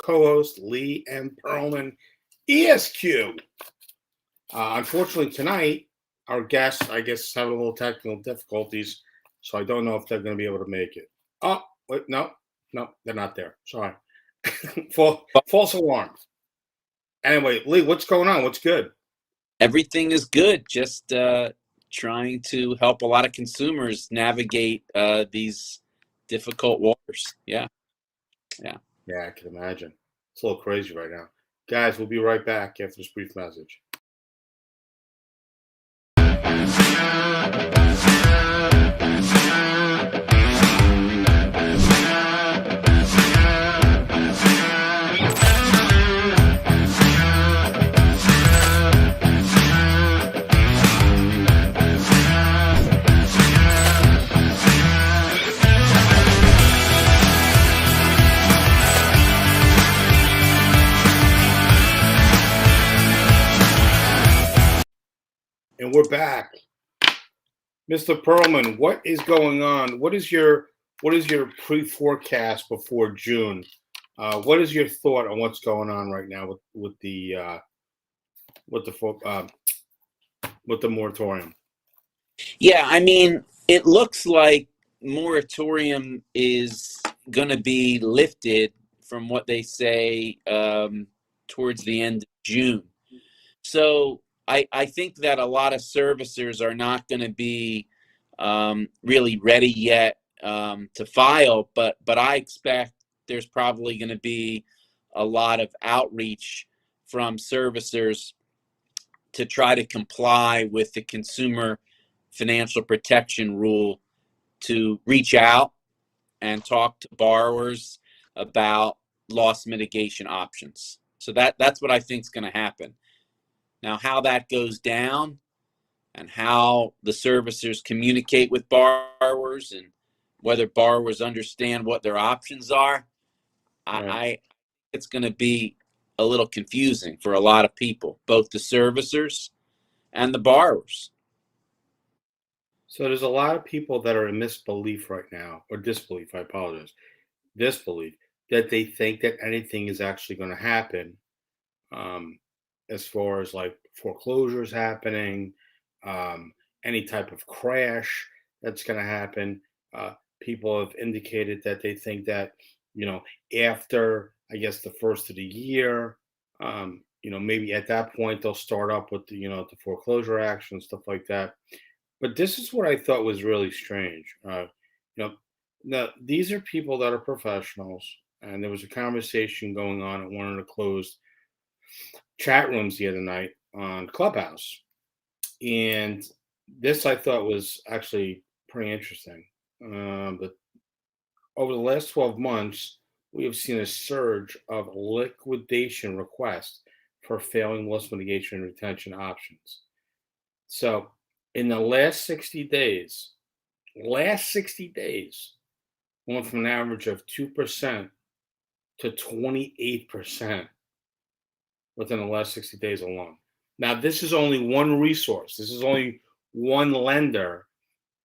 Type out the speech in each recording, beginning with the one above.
co-host Lee M. Perlman, ESQ. Unfortunately, tonight, our guests, I guess, is having a little technical difficulties, so I don't know if they're going to be able to make it. Oh, wait, no, they're not there. Sorry. False alarm. Anyway, Lee, what's going on? What's good? Everything is good. Just trying to help a lot of consumers navigate these difficult waters. Yeah. Yeah, I can imagine. It's a little crazy right now. Guys, we'll be right back after this brief message. And we're back. Mr. Perlman, what is going on? What is your pre-forecast before June? What is your thought on what's going on right now with the moratorium? Yeah, I mean, it looks like moratorium is going to be lifted from what they say towards the end of June. So I think that a lot of servicers are not going to be really ready yet to file, but I expect there's probably going to be a lot of outreach from servicers to try to comply with the Consumer Financial Protection Rule, to reach out and talk to borrowers about loss mitigation options. So that's what I think is going to happen. Now, how that goes down and how the servicers communicate with borrowers and whether borrowers understand what their options are, Right. it's going to be a little confusing for a lot of people, both the servicers and the borrowers. So there's a lot of people that are in misbelief right now, or disbelief, I apologize, disbelief, that they think that anything is actually going to happen, as far as like foreclosures happening, any type of crash that's going to happen. People have indicated that they think that, after, I guess, the first of the year, maybe at that point they'll start up with the foreclosure action, stuff like that. But this is what I thought was really strange. Now these are people that are professionals, and there was a conversation going on at one of the closed chat rooms the other night on Clubhouse, and this I thought was actually pretty interesting. But over the last 12 months, we have seen a surge of liquidation requests for failing loss mitigation and retention options. So in the last 60 days, went from an average of 2% to 28% within the last 60 days alone. Now, this is only one resource. This is only one lender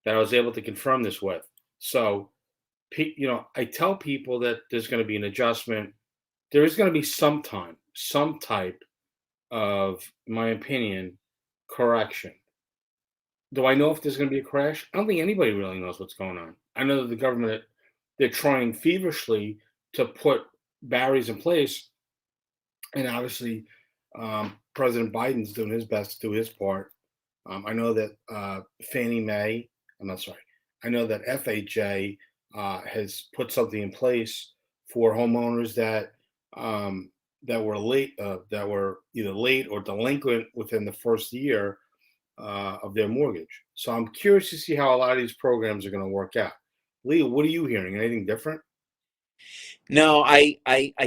that I was able to confirm this with. So, I tell people that there's going to be an adjustment. There is going to be some type of, in my opinion, correction. Do I know if there's going to be a crash? I don't think anybody really knows what's going on. I know that the government, they're trying feverishly to put barriers in place. And obviously, President Biden's doing his best to do his part. I know that I know that FHA has put something in place for homeowners that were late, that were either late or delinquent within the first year of their mortgage. So I'm curious to see how a lot of these programs are going to work out. Lee, what are you hearing? Anything different? No, I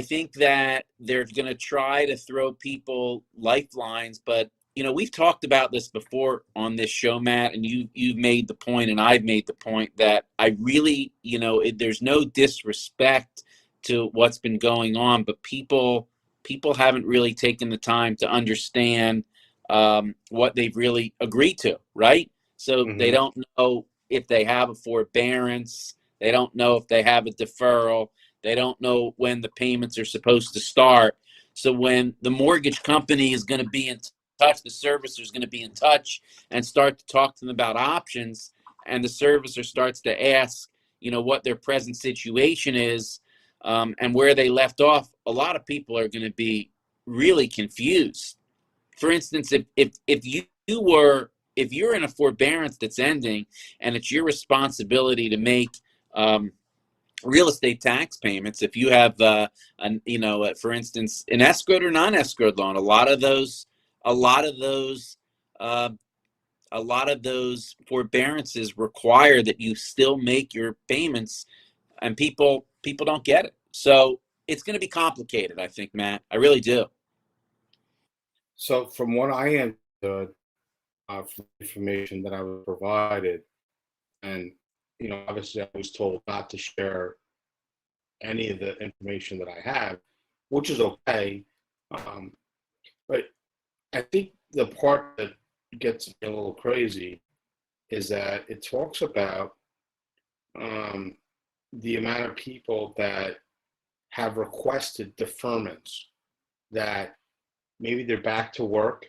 think that they're going to try to throw people lifelines, but we've talked about this before on this show, Matt, and you've made the point, and I've made the point that I really, there's no disrespect to what's been going on, but people haven't really taken the time to understand what they've really agreed to, right? So they don't know if they have a forbearance, they don't know if they have a deferral, They don't know when the payments are supposed to start. So when the mortgage company is going to be in touch, the servicer is going to be in touch and start to talk to them about options, and the servicer starts to ask, what their present situation is, and where they left off. A lot of people are going to be really confused. For instance, if you're in a forbearance that's ending, and it's your responsibility to make real estate tax payments, if you have for instance, an escrowed or non-escrowed loan, a lot of those uh, a lot of those forbearances require that you still make your payments, and people don't get it. So it's going to be complicated, I think, Matt. I really do. So from what I understood, from the information that I was provided, and obviously I was told not to share any of the information that I have, which is okay. Um, but I think the part that gets me a little crazy is that it talks about um, the amount of people that have requested deferments, that maybe they're back to work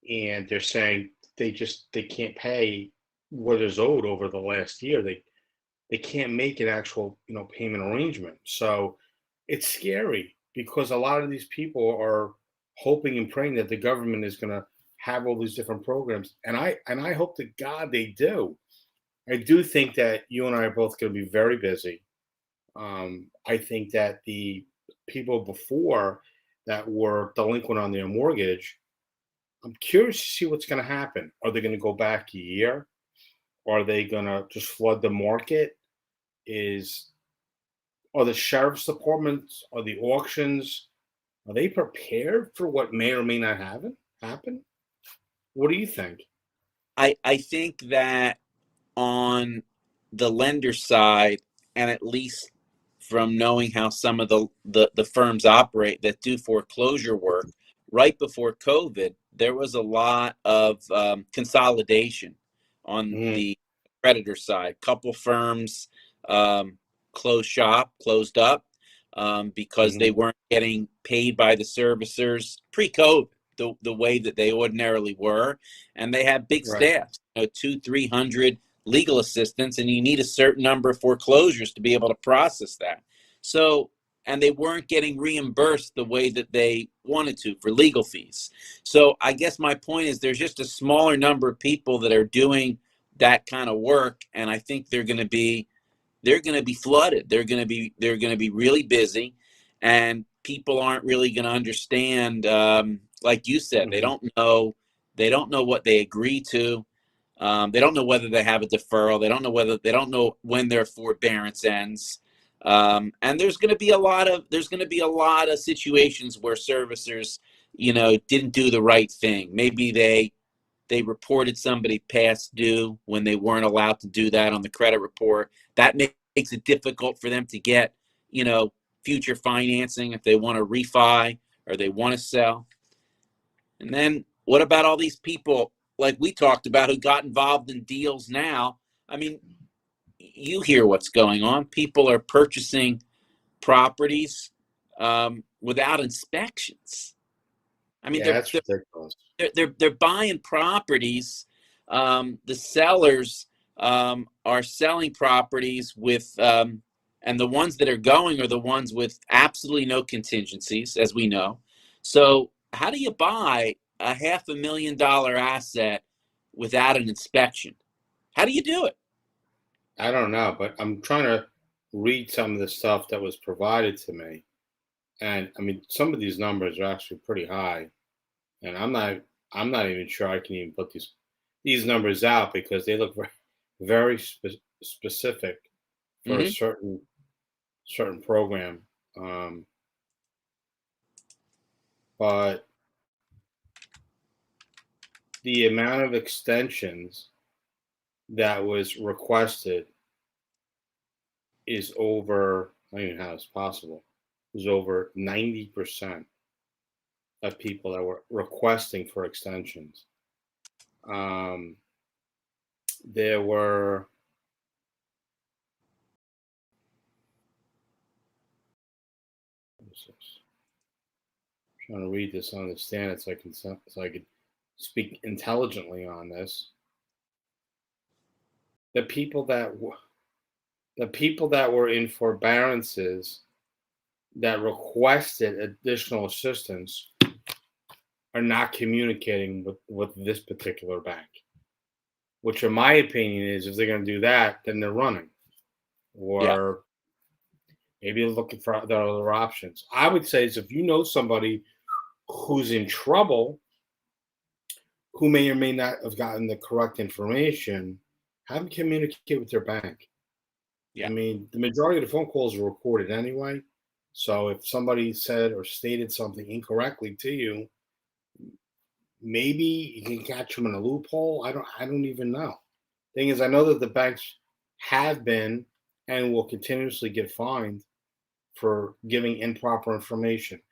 and they're saying they can't pay what is owed over the last year. They can't make an actual payment arrangement. So it's scary because a lot of these people are hoping and praying that the government is going to have all these different programs, and I hope to God they do. I do think that you and I are both going to be very busy. I think that the people before that were delinquent on their mortgage, I'm curious to see what's going to happen. Are they going to go back a year? Are they going to just flood the market? Is Are the sheriff's departments, are the auctions, are they prepared for what may or may not happen? What do you think? I think that on the lender side, and at least from knowing how some of the firms operate that do foreclosure work, right before COVID, there was a lot of consolidation on Mhm. the creditor side. Couple firms um, closed up because they Mhm. weren't getting paid by the servicers pre-COVID the way that they ordinarily were, and they had big Right. staffs, 200-300 legal assistants, and you need a certain number of foreclosures to be able to process that. So, and they weren't getting reimbursed the way that they wanted to for legal fees. So I guess my point is there's just a smaller number of people that are doing that kind of work, and I think they're going to be flooded. They're going to be really busy, and people aren't really going to understand. Like you said, they Mhm. don't know. They don't know what they agree to. They don't know whether they have a deferral. They don't know when their forbearance ends. And there's going to be a lot of situations where servicers, didn't do the right thing. Maybe they reported somebody past due when they weren't allowed to do that on the credit report. That makes it difficult for them to get, you know, future financing if they want to refi or they want to sell. And then what about all these people like we talked about who got involved in deals now? I mean, you hear what's going on. People are purchasing properties without inspections. I mean, Yeah, that's ridiculous. they're buying properties. The sellers are selling properties with, and the ones that are going are the ones with absolutely no contingencies, as we know. So, how do you buy a $500,000 asset without an inspection? How do you do it? I don't know, but I'm trying to read some of the stuff that was provided to me, and I mean, some of these numbers are actually pretty high, and I'm not even sure I can even put these numbers out because they look very specific for a Hmm. certain program. Um, but the amount of extensions that was requested is over. I don't even know how it's possible. Is over 90% of people that were requesting for extensions. Um, there were Trying to read this, understand it, so I could speak intelligently on this. The people that were in forbearances that requested additional assistance are not communicating with this particular bank. Which, in my opinion, is if they're going to do that, then they're running, Yeah. or maybe they're looking for the other options. I would say is if you know somebody who's in trouble, who may or may not have gotten the correct information, have them communicate with their bank. I Yeah. mean, the majority of the phone calls are recorded anyway. So if somebody said or stated something incorrectly to you, maybe you can catch them in a loophole. I don't even know. Thing is, I know that the banks have been and will continuously get fined for giving improper information.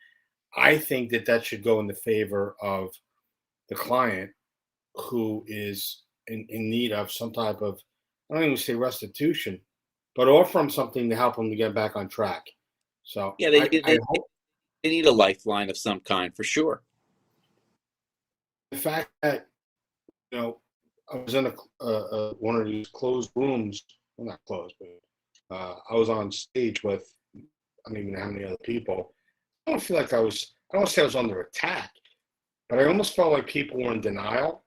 I think that should go in the favor of the client who is in need of some type of, I don't even say restitution, but offer them something to help them to get back on track. So Yeah, I hope they need a lifeline of some kind for sure. the fact that, I was in one of these closed rooms, well, not closed, but I was on stage with, I don't even know how many other people. I don't feel like I don't want to say I was under attack, but I almost felt like people were in denial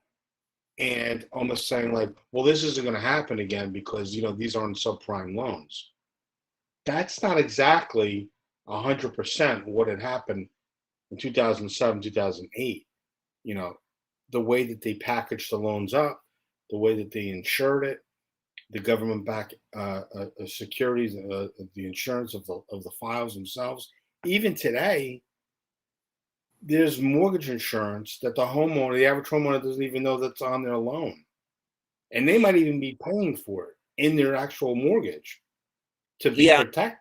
and almost saying like, well, this isn't going to happen again because, these aren't subprime loans. That's not exactly 100% what had happened in 2007, 2008. You know, the way that they packaged the loans up, the way that they insured it, the government back securities, the insurance of the files themselves. Even today, there's mortgage insurance that the average homeowner doesn't even know that's on their loan. And they might even be paying for it in their actual mortgage to be Yeah, protected.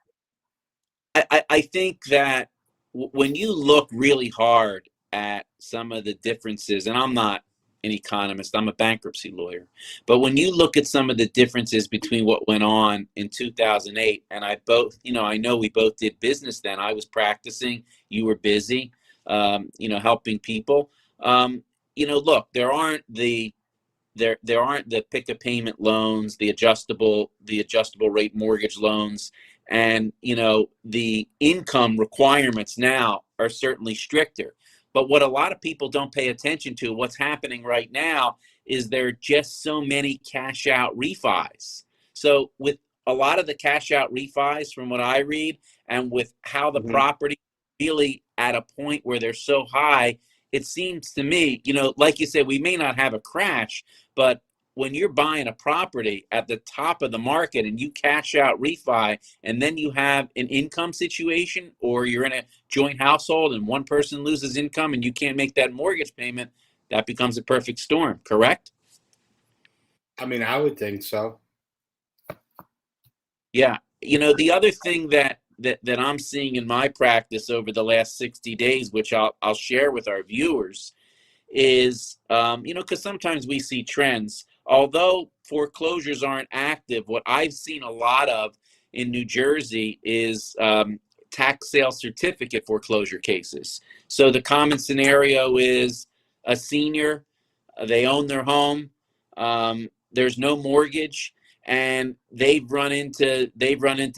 I think that when you look really hard at some of the differences, and I'm not an economist, I'm a bankruptcy lawyer, but when you look at some of the differences between what went on in 2008, and I know we both did business then. I was practicing, you were busy, helping people. Look, there aren't the pick a payment loans, the adjustable rate mortgage loans, and the income requirements now are certainly stricter. But what a lot of people don't pay attention to, what's happening right now, is there are just so many cash out refis. So with a lot of the cash out refis, from what I read, and with how the Mhm. property really at a point where they're so high, it seems to me, like you said, we may not have a crash, but when you're buying a property at the top of the market and you cash out refi, and then you have an income situation, or you're in a joint household and one person loses income and you can't make that mortgage payment, that becomes a perfect storm, correct? I mean, I would think so. Yeah. The other thing that I'm seeing in my practice over the last 60 days, which I'll share with our viewers, is, because sometimes we see trends. Although foreclosures aren't active, what I've seen a lot of in New Jersey is tax sale certificate foreclosure cases. So the common scenario is a senior, they own their home, there's no mortgage, and they've run into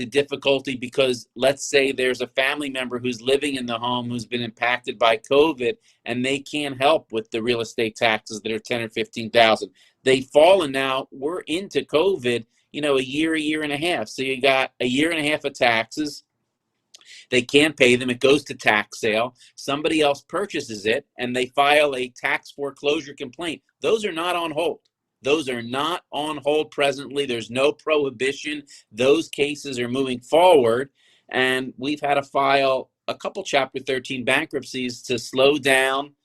difficulty because, let's say, there's a family member who's living in the home who's been impacted by COVID, and they can't help with the real estate taxes that are 10 or 15,000. They've fallen now. We're into COVID, a year and a half. So you got a year and a half of taxes. They can't pay them. It goes to tax sale. Somebody else purchases it, and they file a tax foreclosure complaint. Those are not on hold. Those are not on hold presently. There's no prohibition. Those cases are moving forward, and we've had to file a couple Chapter 13 bankruptcies to slow down,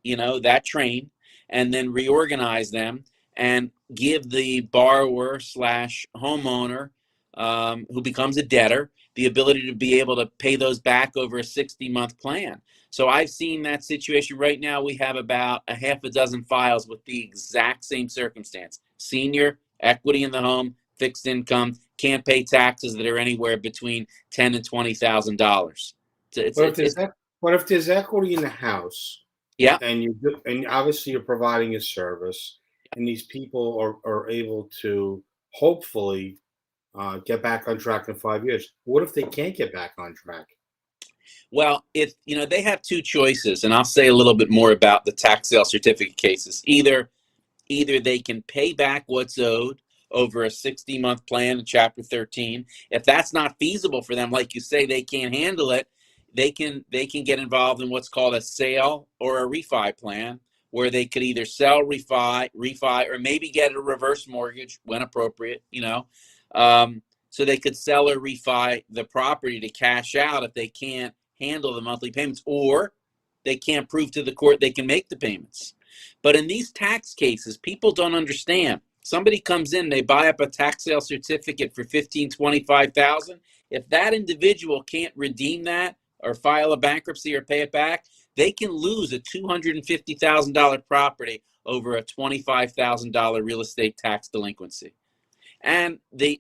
that train, and then reorganize them and give the borrower slash homeowner, who becomes a debtor, the ability to be able to pay those back over a 60-month plan. So I've seen that situation. Right now, we have about a half a dozen files with the exact same circumstance: senior, equity in the home, fixed income, can't pay taxes that are anywhere between $10,000 and $20,000. But if there's but if there's equity in the house, yeah. and obviously you're providing a service, and these people are able to hopefully get back on track in 5 years. What if they can't get back on track? Well, if they have two choices, and I'll say a little bit more about the tax sale certificate cases. Either they can pay back what's owed over a 60-month plan in Chapter 13. If that's not feasible for them, like you say, they can't handle it, they can get involved in what's called a sale or a refi plan, where they could either sell, refi, or maybe get a reverse mortgage when appropriate. So they could sell or refi the property to cash out if they can't handle the monthly payments, or they can't prove to the court they can make the payments. But in these tax cases, people don't understand. Somebody comes in, they buy up a tax sale certificate for $15,000, $25,000. If that individual can't redeem that or file a bankruptcy or pay it back, they can lose a $250,000 property over a $25,000 real estate tax delinquency. And they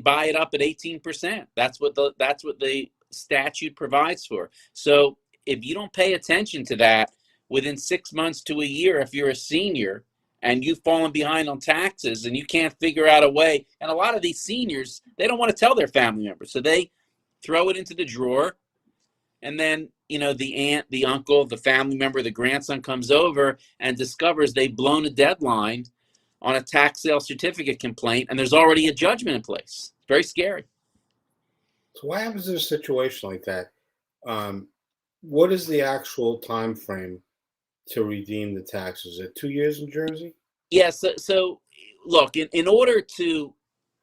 buy it up at 18%. That's what the statute provides for. So if you don't pay attention to that, within 6 months to a year, if you're a senior and you've fallen behind on taxes and you can't figure out a way, and a lot of these seniors, they don't want to tell their family members, so they throw it into the drawer, and then the aunt, the uncle, the family member, the grandson comes over and discovers they've blown a deadline on a tax sale certificate complaint, and there's already a judgment in place. It's very scary. So what happens in a situation like that? What is the actual time frame to redeem the taxes? Is it 2 years in Jersey? Yeah, so look, in order to,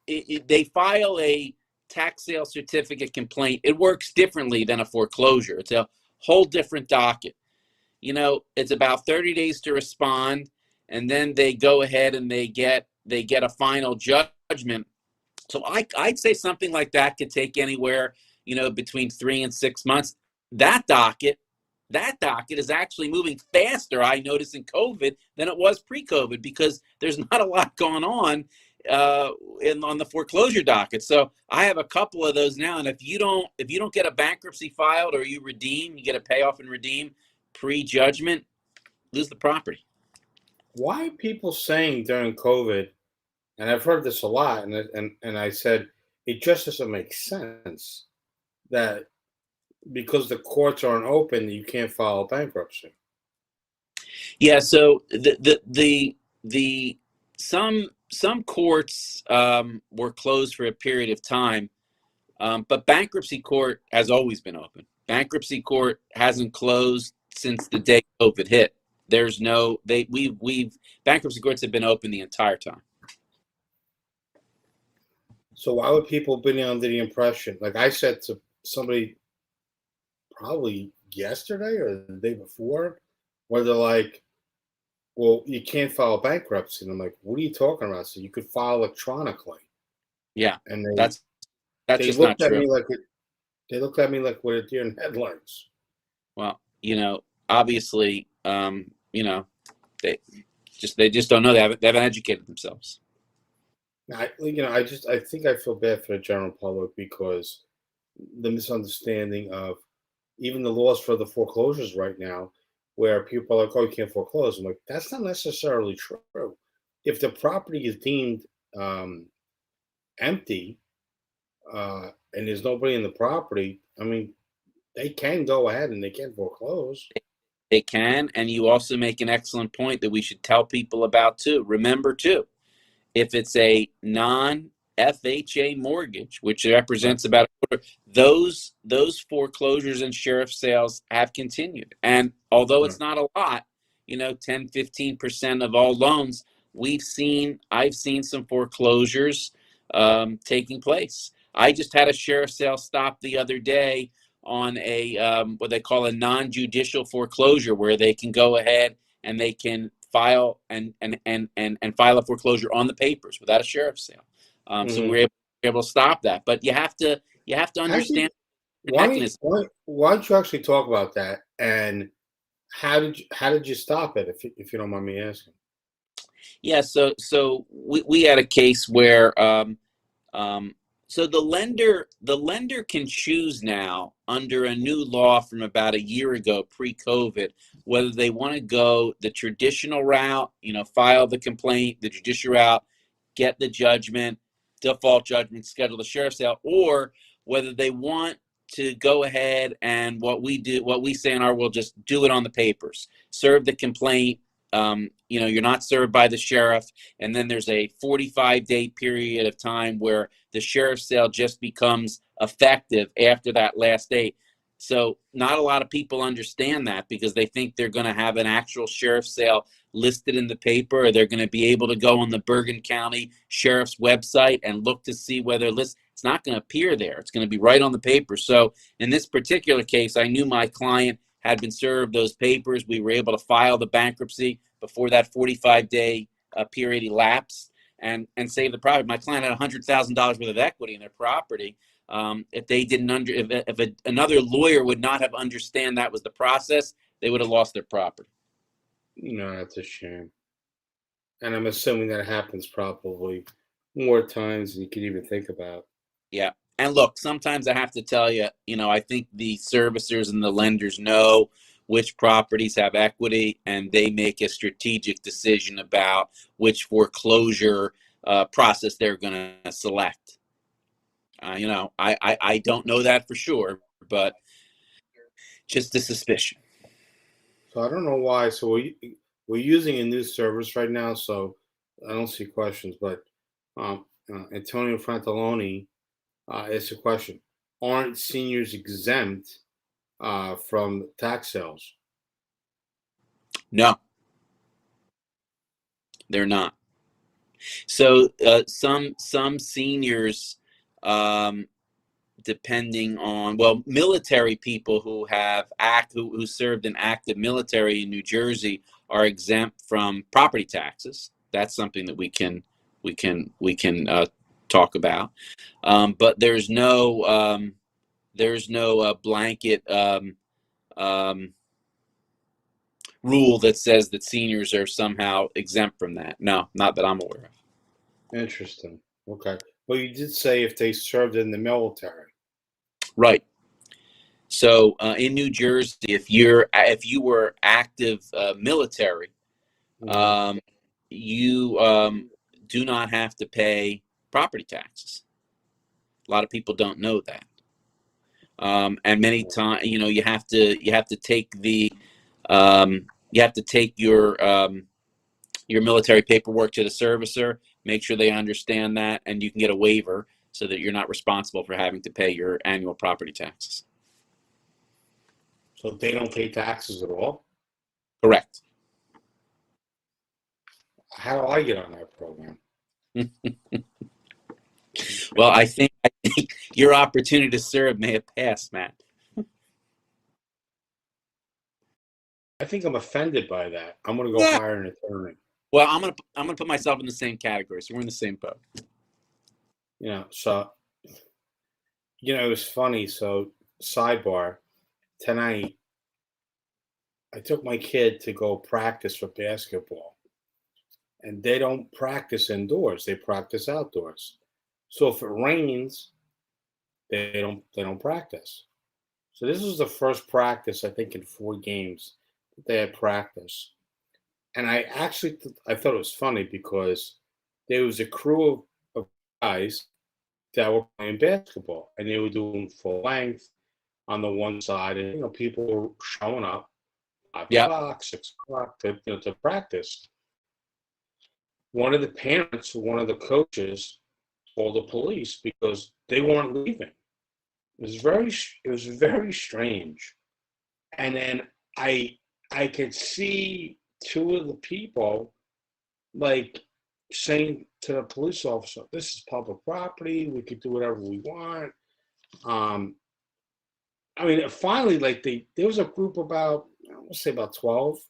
they file a tax sale certificate complaint. It works differently than a foreclosure. It's a whole different docket. It's about 30 days to respond, and then they go ahead and they get a final judgment. So I'd say something like that could take anywhere, between 3 and 6 months. That docket is actually moving faster, I noticed, in COVID than it was pre-COVID, because there's not a lot going on on the foreclosure docket. So I have a couple of those now, and if you don't get a bankruptcy filed, or you get a payoff and redeem pre-judgment, lose the property. Why are people saying during COVID, and I've heard this a lot, and I said it just doesn't make sense that because the courts aren't open, you can't file bankruptcy. Yeah, so the some courts were closed for a period of time, but bankruptcy court has always been open. Bankruptcy court hasn't closed since the day COVID hit. There's no we've bankruptcy courts have been open the entire time. So why would people be under the impression, like I said to somebody probably yesterday or the day before, where they're like, well, you can't file bankruptcy. And I'm like, what are you talking about? So you could file electronically. Yeah, And that's they just not looked at true. me like they looked at me like we're deer in headlights. Well, obviously, they just don't know. They haven't educated themselves. I think I feel bad for the general public because the misunderstanding of even the laws for the foreclosures right now, where people are like, oh, you can't foreclose. I'm like, that's not necessarily true. If the property is deemed empty and there's nobody in the property, I mean, they can go ahead and they can foreclose. They can, and you also make an excellent point that we should tell people about too. Remember too, if it's a non-FHA mortgage, which represents about a quarter, those foreclosures and sheriff sales have continued. And although it's not a lot, 10, 15% of all loans, I've seen some foreclosures taking place. I just had a sheriff sale stop the other day on a what they call a non-judicial foreclosure, where they can go ahead and they can file and file a foreclosure on the papers without a sheriff's sale. So we're able to stop that. But you have to understand the mechanism. Why don't you actually talk about that, and how did you stop it, if you don't mind me asking? Yeah, so we had a case where So the lender can choose now under a new law from about a year ago, pre-COVID, whether they want to go the traditional route, file the complaint, the judicial route, get the judgment, default judgment, schedule the sheriff's sale, or whether they want to go ahead and what we say in our world, just do it on the papers, serve the complaint. You're not served by the sheriff, and then there's a 45-day period of time where the sheriff's sale just becomes effective after that last date. So not a lot of people understand that because they think they're going to have an actual sheriff's sale listed in the paper, or they're going to be able to go on the Bergen County Sheriff's website and look to see whether it's not going to appear there. It's going to be right on the paper. So in this particular case, I knew my client had been served those papers. We were able to file the bankruptcy before that 45-day period elapsed and save the property. My client had $100,000 worth of equity in their property. If they didn't another lawyer would not have understand that was the process, they would have lost their property. No, that's a shame. And I'm assuming that happens probably more times than you could even think about. Yeah. And look, sometimes I have to tell you, I think the servicers and the lenders know which properties have equity, and they make a strategic decision about which foreclosure process they're going to select. I don't know that for sure, but just a suspicion. So I don't know why. So we're using a new service right now, so I don't see questions. But Antonio Frantaloni asked a question: aren't seniors exempt from tax sales? No, they're not. So some seniors, depending on military people who served in active military in New Jersey are exempt from property taxes. That's something that we can talk about. But there's no blanket rule that says that seniors are somehow exempt from that. No, not that I'm aware of. Interesting. Okay. Well, you did say if they served in the military. Right. So in New Jersey, if you were active military, Mhm. you do not have to pay property taxes. A lot of people don't know that, and many times, you have to take your military paperwork to the servicer, make sure they understand that, and you can get a waiver so that you're not responsible for having to pay your annual property taxes. So they don't pay taxes at all? Correct. How do I get on that program? Well, I think your opportunity to serve may have passed, Matt. I think I'm offended by that. I'm going to go Yeah. hire an attorney. Well, I'm gonna put myself in the same category, so we're in the same boat. So it was funny. So sidebar, tonight I took my kid to go practice for basketball, and they don't practice indoors; they practice outdoors. So if it rains, they don't practice. So this was the first practice I think in 4 games that they had practice, and I actually I thought it was funny because there was a crew of guys that were playing basketball, and they were doing full length on the one side, and people were showing up 5 Yeah. o'clock, 6 o'clock to practice. One of the parents, one of the coaches, called the police because they weren't leaving. It was very strange. And then I could see two of the people like saying to the police officer, "This is public property. We could do whatever we want." Um, I mean, finally, like there was a group about I want to say about 12.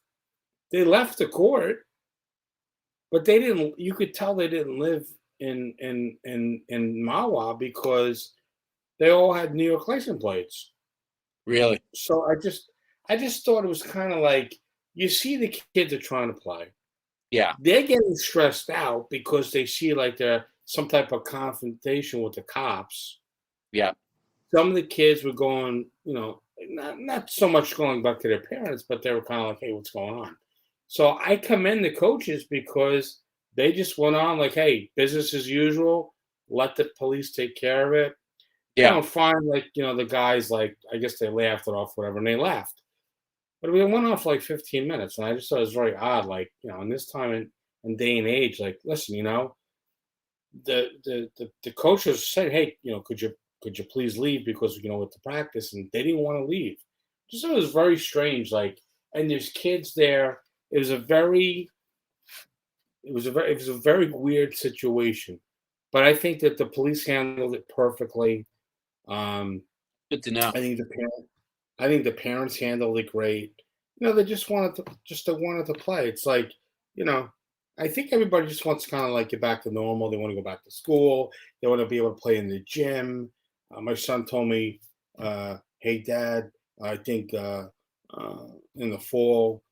They left the court, but they didn't. You could tell they didn't live in Mawa because they all had New York license plates. Really? So I just thought it was kind of like you see the kids are trying to play. Yeah. They're getting stressed out because they see like some type of confrontation with the cops, Yeah. some of the kids were going, not so much going back to their parents, but they were kind of like, "Hey, what's going on?" So I commend the coaches because they just went on like, "Hey, business as usual. Let the police take care of it." Yeah. Fine. Like, the guys, like, I guess they laughed it off, whatever, and they laughed. But we went on for like 15 minutes, and I just thought it was very odd. Like, in this time and day and age, like, listen, the coach was saying, "Hey, could you please leave because with the practice," and they didn't want to leave. Just thought it was very strange. Like, and there's kids there. It was a very, it was a very weird situation, but I think that the police handled it perfectly. Um, Good to know. I think the parents handled it great. They just wanted to play. It's like, you know, I think everybody just wants to kind of like get back to normal. They want to go back to school. They want to be able to play in the gym. My son told me, "Hey, Dad, I think in the fall,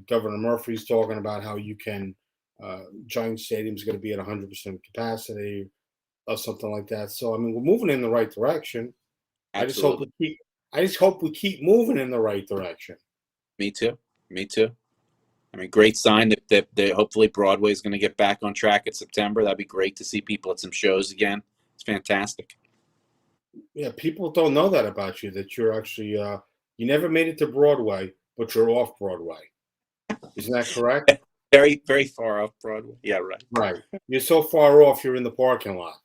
Governor Murphy's talking about how you can Giant Stadium's going to be at 100% capacity or something like that." So I mean, we're moving in the right direction. I just hope Absolutely. we keep. I just hope we keep moving in the right direction. Me too. Me too. I mean, great sign that hopefully Broadway is going to get back on track in September. That'd be great to see people at some shows again. It's fantastic. Yeah, people don't know that about you. That you're actually you never made it to Broadway, but you're off Broadway. Isn't that correct? Very, very far off Broadway. Yeah, right. Right. You're so far off. You're in the parking lot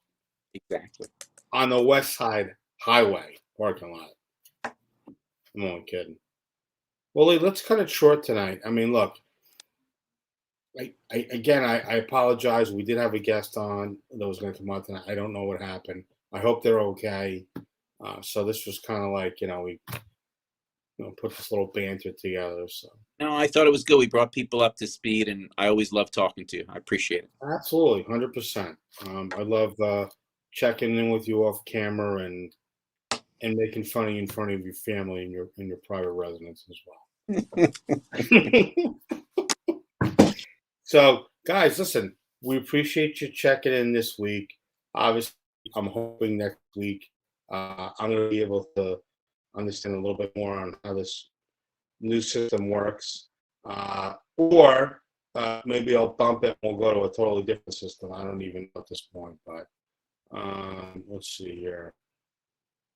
Exactly. on the West Side Highway parking lot. I'm only kidding. Well, Lee, let's cut it short tonight. I mean, look. I apologize. We did have a guest on that was going to come on tonight. I don't know what happened. I hope they're okay. So this was kind of like we put this little banter together. So No, I thought it was good. We brought people up to speed, and I always love talking to you. I appreciate it. absolutely, 100%. I love checking in with you off camera and making fun of you in front of your family and your private residence as well. So, guys, listen, we appreciate you checking in this week. Obviously, I'm hoping next week I'm going to be able to understand a little bit more on how this new system works. Or maybe I'll bump it and we'll go to a totally different system. I don't even know at this point, but let's see here.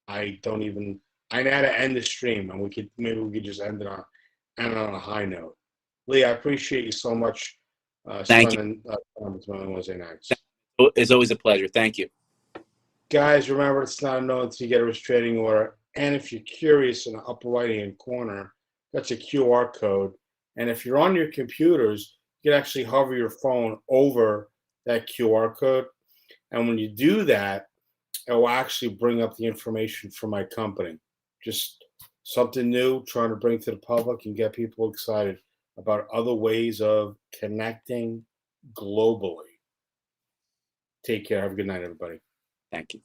I don't even. I know how to end the stream, and we could just end on a high note. Lee, I appreciate you so much Thank you. spending time with me on Wednesday nights. It's always a pleasure. Thank you. Guys, remember it's not a no until you get a restraining order. And if you're curious, in the upper right-hand corner, that's a QR code. And if you're on your computers, you can actually hover your phone over that QR code. And when you do that, it will actually bring up the information for my company. Just something new, trying to bring to the public and get people excited about other ways of connecting globally. Take care. Have a good night, everybody. Thank you.